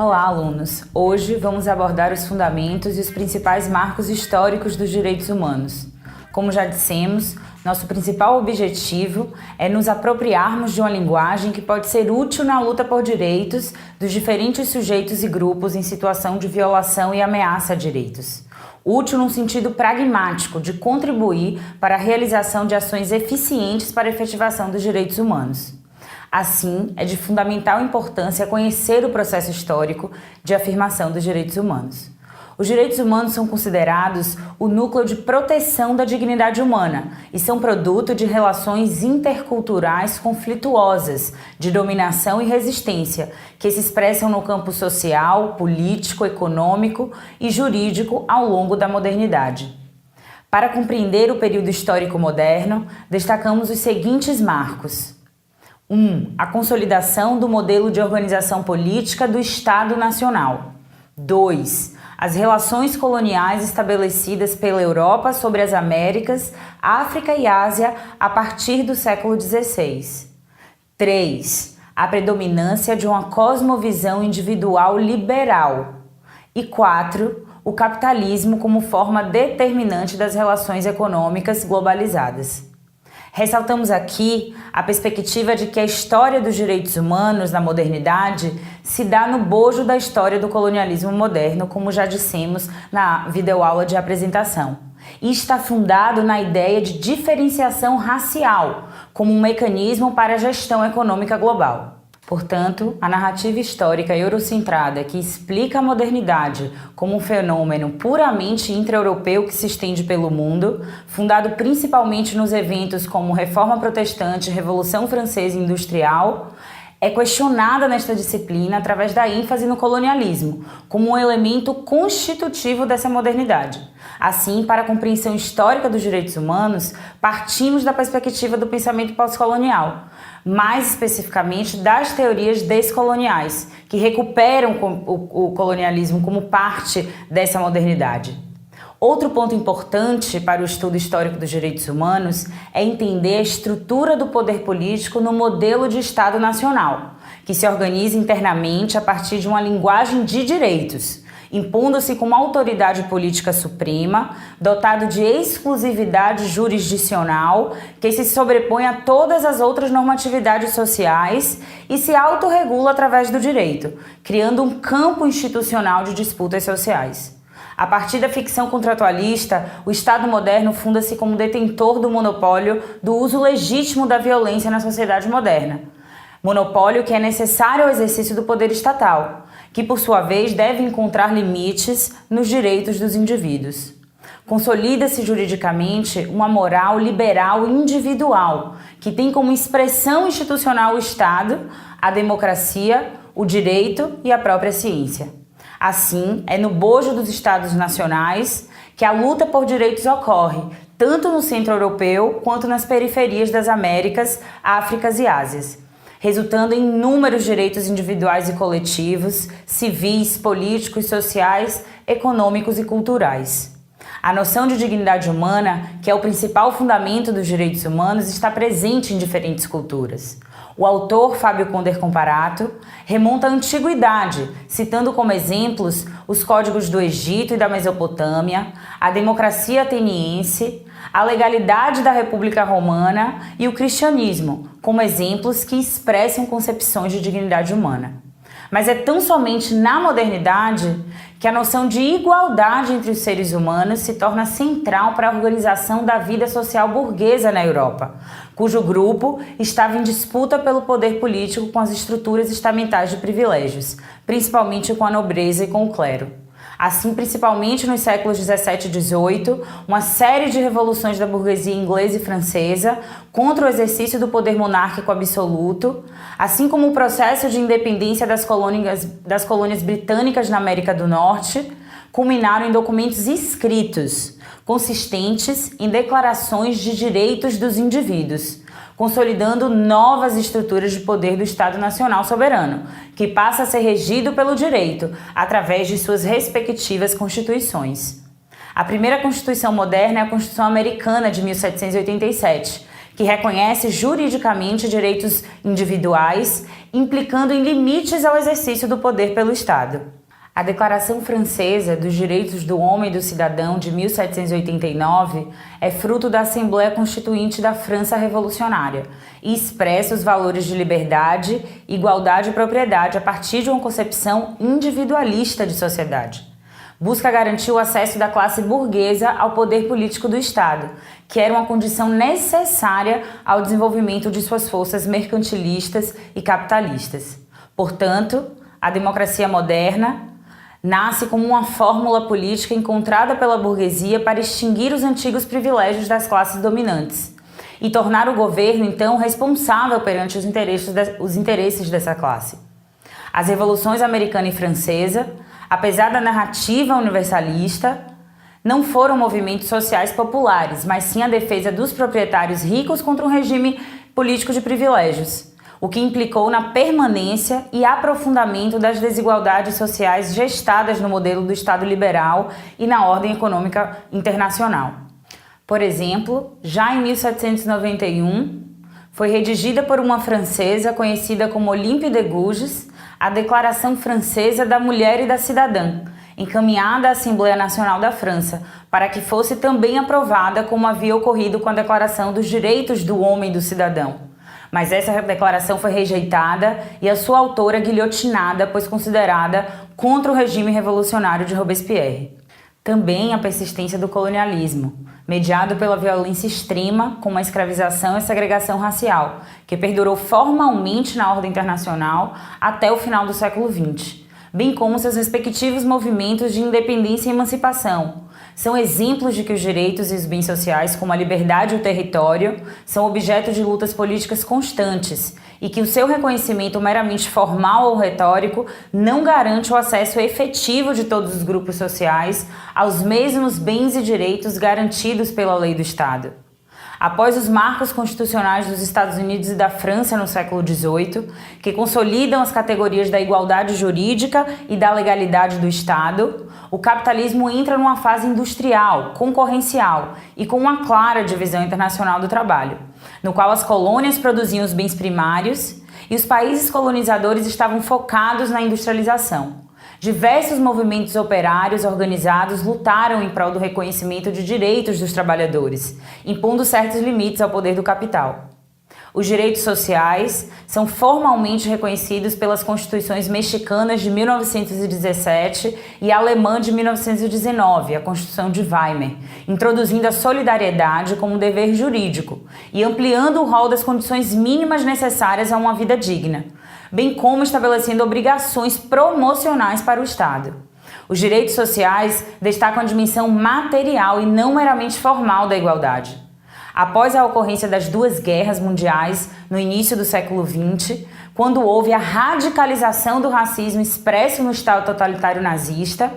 Olá, alunos! Hoje vamos abordar os fundamentos e os principais marcos históricos dos direitos humanos. Como já dissemos, nosso principal objetivo é nos apropriarmos de uma linguagem que pode ser útil na luta por direitos dos diferentes sujeitos e grupos em situação de violação e ameaça a direitos. Útil num sentido pragmático de contribuir para a realização de ações eficientes para a efetivação dos direitos humanos. Assim, é de fundamental importância conhecer o processo histórico de afirmação dos direitos humanos. Os direitos humanos são considerados o núcleo de proteção da dignidade humana e são produto de relações interculturais conflituosas, de dominação e resistência, que se expressam no campo social, político, econômico e jurídico ao longo da modernidade. Para compreender o período histórico moderno, destacamos os seguintes marcos. 1. A consolidação do modelo de organização política do Estado Nacional. 2. As relações coloniais estabelecidas pela Europa sobre as Américas, África e Ásia a partir do século XVI. 3. A predominância de uma cosmovisão individual liberal. E 4. O capitalismo como forma determinante das relações econômicas globalizadas. Ressaltamos aqui a perspectiva de que a história dos direitos humanos na modernidade se dá no bojo da história do colonialismo moderno, como já dissemos na videoaula de apresentação, e está fundado na ideia de diferenciação racial como um mecanismo para a gestão econômica global. Portanto, a narrativa histórica eurocentrada que explica a modernidade como um fenômeno puramente intra-europeu que se estende pelo mundo, fundado principalmente nos eventos como Reforma Protestante e Revolução Francesa Industrial, é questionada nesta disciplina através da ênfase no colonialismo, como um elemento constitutivo dessa modernidade. Assim, para a compreensão histórica dos direitos humanos, partimos da perspectiva do pensamento pós-colonial, mais especificamente das teorias descoloniais, que recuperam o colonialismo como parte dessa modernidade. Outro ponto importante para o estudo histórico dos direitos humanos é entender a estrutura do poder político no modelo de Estado nacional, que se organiza internamente a partir de uma linguagem de direitos, impondo-se como autoridade política suprema, dotado de exclusividade jurisdicional, que se sobrepõe a todas as outras normatividades sociais e se autorregula através do direito, criando um campo institucional de disputas sociais. A partir da ficção contratualista, o Estado moderno funda-se como detentor do monopólio do uso legítimo da violência na sociedade moderna. Monopólio que é necessário ao exercício do poder estatal, que por sua vez deve encontrar limites nos direitos dos indivíduos. Consolida-se juridicamente uma moral liberal individual, que tem como expressão institucional o Estado, a democracia, o direito e a própria ciência. Assim, é no bojo dos Estados nacionais que a luta por direitos ocorre, tanto no centro europeu quanto nas periferias das Américas, Áfricas e Ásias, resultando em inúmeros direitos individuais e coletivos, civis, políticos, sociais, econômicos e culturais. A noção de dignidade humana, que é o principal fundamento dos direitos humanos, está presente em diferentes culturas. O autor Fábio Conder Comparato remonta à antiguidade, citando como exemplos os códigos do Egito e da Mesopotâmia, a democracia ateniense, a legalidade da República Romana e o cristianismo, como exemplos que expressam concepções de dignidade humana. Mas é tão somente na modernidade que a noção de igualdade entre os seres humanos se torna central para a organização da vida social burguesa na Europa, cujo grupo estava em disputa pelo poder político com as estruturas estamentais de privilégios, principalmente com a nobreza e com o clero. Assim, principalmente nos séculos 17 e 18, uma série de revoluções da burguesia inglesa e francesa contra o exercício do poder monárquico absoluto, assim como o processo de independência das colônias britânicas na América do Norte, culminaram em documentos escritos, consistentes em declarações de direitos dos indivíduos, consolidando novas estruturas de poder do Estado Nacional soberano, que passa a ser regido pelo direito, através de suas respectivas constituições. A primeira Constituição moderna é a Constituição Americana de 1787, que reconhece juridicamente direitos individuais, implicando em limites ao exercício do poder pelo Estado. A Declaração Francesa dos Direitos do Homem e do Cidadão de 1789 é fruto da Assembleia Constituinte da França Revolucionária e expressa os valores de liberdade, igualdade e propriedade a partir de uma concepção individualista de sociedade. Busca garantir o acesso da classe burguesa ao poder político do Estado, que era uma condição necessária ao desenvolvimento de suas forças mercantilistas e capitalistas. Portanto, a democracia moderna nasce como uma fórmula política encontrada pela burguesia para extinguir os antigos privilégios das classes dominantes e tornar o governo, então, responsável perante os interesses dessa classe. As revoluções americana e francesa, apesar da narrativa universalista, não foram movimentos sociais populares, mas sim a defesa dos proprietários ricos contra um regime político de privilégios, o que implicou na permanência e aprofundamento das desigualdades sociais gestadas no modelo do Estado liberal e na ordem econômica internacional. Por exemplo, já em 1791, foi redigida por uma francesa conhecida como Olympe de Gouges a Declaração Francesa da Mulher e da Cidadã, encaminhada à Assembleia Nacional da França, para que fosse também aprovada como havia ocorrido com a Declaração dos Direitos do Homem e do Cidadão. Mas essa declaração foi rejeitada e a sua autora guilhotinada, pois considerada contra o regime revolucionário de Robespierre. Também a persistência do colonialismo, mediado pela violência extrema, como a escravização e a segregação racial, que perdurou formalmente na ordem internacional até o final do século XX, bem como seus respectivos movimentos de independência e emancipação. São exemplos de que os direitos e os bens sociais, como a liberdade e o território, são objeto de lutas políticas constantes e que o seu reconhecimento meramente formal ou retórico não garante o acesso efetivo de todos os grupos sociais aos mesmos bens e direitos garantidos pela lei do Estado. Após os marcos constitucionais dos Estados Unidos e da França no século XVIII, que consolidam as categorias da igualdade jurídica e da legalidade do Estado, o capitalismo entra numa fase industrial, concorrencial e com uma clara divisão internacional do trabalho, no qual as colônias produziam os bens primários e os países colonizadores estavam focados na industrialização. Diversos movimentos operários organizados lutaram em prol do reconhecimento de direitos dos trabalhadores, impondo certos limites ao poder do capital. Os direitos sociais são formalmente reconhecidos pelas constituições mexicanas de 1917 e alemã de 1919, a Constituição de Weimar, introduzindo a solidariedade como dever jurídico e ampliando o rol das condições mínimas necessárias a uma vida digna, bem como estabelecendo obrigações promocionais para o Estado. Os direitos sociais destacam a dimensão material e não meramente formal da igualdade. Após a ocorrência das duas guerras mundiais, no início do século XX, quando houve a radicalização do racismo expresso no Estado totalitário nazista,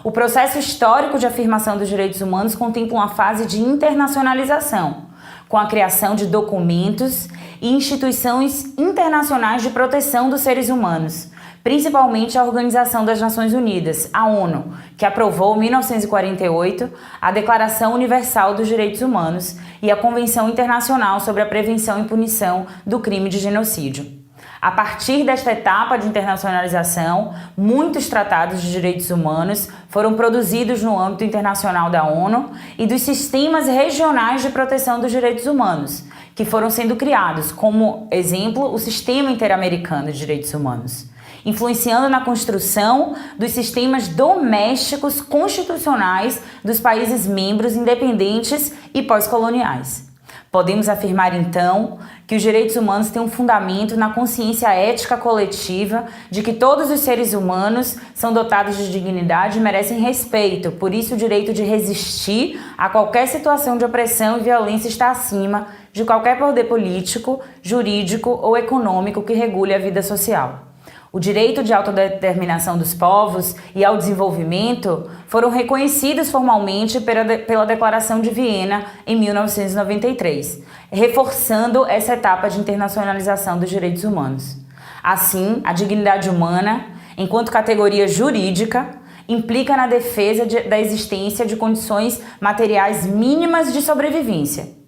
o processo histórico de afirmação dos direitos humanos contempla uma fase de internacionalização, com a criação de documentos e instituições internacionais de proteção dos seres humanos, principalmente a Organização das Nações Unidas, a ONU, que aprovou em 1948 a Declaração Universal dos Direitos Humanos e a Convenção Internacional sobre a Prevenção e Punição do Crime de Genocídio. A partir desta etapa de internacionalização, muitos tratados de direitos humanos foram produzidos no âmbito internacional da ONU e dos sistemas regionais de proteção dos direitos humanos, que foram sendo criados, como exemplo, o Sistema Interamericano de Direitos Humanos, influenciando na construção dos sistemas domésticos constitucionais dos países membros independentes e pós-coloniais. Podemos afirmar, então, que os direitos humanos têm um fundamento na consciência ética coletiva de que todos os seres humanos são dotados de dignidade e merecem respeito, por isso o direito de resistir a qualquer situação de opressão e violência está acima de qualquer poder político, jurídico ou econômico que regule a vida social. O direito de autodeterminação dos povos e ao desenvolvimento foram reconhecidos formalmente pela Declaração de Viena em 1993, reforçando essa etapa de internacionalização dos direitos humanos. Assim, a dignidade humana, enquanto categoria jurídica, implica na defesa da existência de condições materiais mínimas de sobrevivência.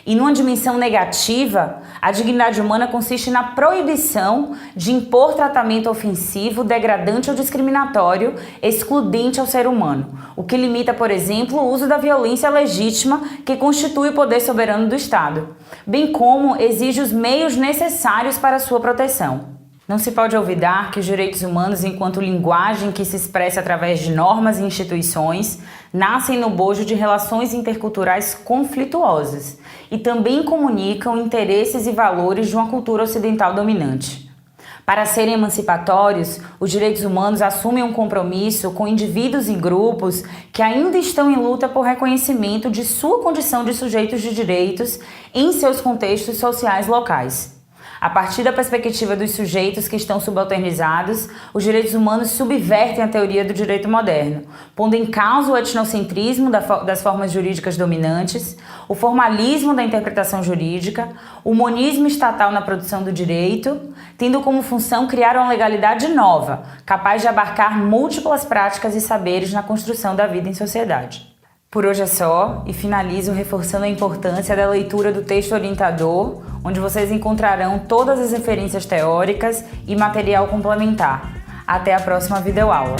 E numa dimensão negativa, a dignidade humana consiste na proibição de impor tratamento ofensivo, degradante ou discriminatório, excludente ao ser humano, o que limita, por exemplo, o uso da violência legítima que constitui o poder soberano do Estado, bem como exige os meios necessários para sua proteção. Não se pode olvidar que os direitos humanos, enquanto linguagem que se expressa através de normas e instituições, nascem no bojo de relações interculturais conflituosas e também comunicam interesses e valores de uma cultura ocidental dominante. Para serem emancipatórios, os direitos humanos assumem um compromisso com indivíduos e grupos que ainda estão em luta por reconhecimento de sua condição de sujeitos de direitos em seus contextos sociais locais. A partir da perspectiva dos sujeitos que estão subalternizados, os direitos humanos subvertem a teoria do direito moderno, pondo em causa o etnocentrismo das formas jurídicas dominantes, o formalismo da interpretação jurídica, o monismo estatal na produção do direito, tendo como função criar uma legalidade nova, capaz de abarcar múltiplas práticas e saberes na construção da vida em sociedade. Por hoje é só, e finalizo reforçando a importância da leitura do texto orientador, onde vocês encontrarão todas as referências teóricas e material complementar. Até a próxima videoaula!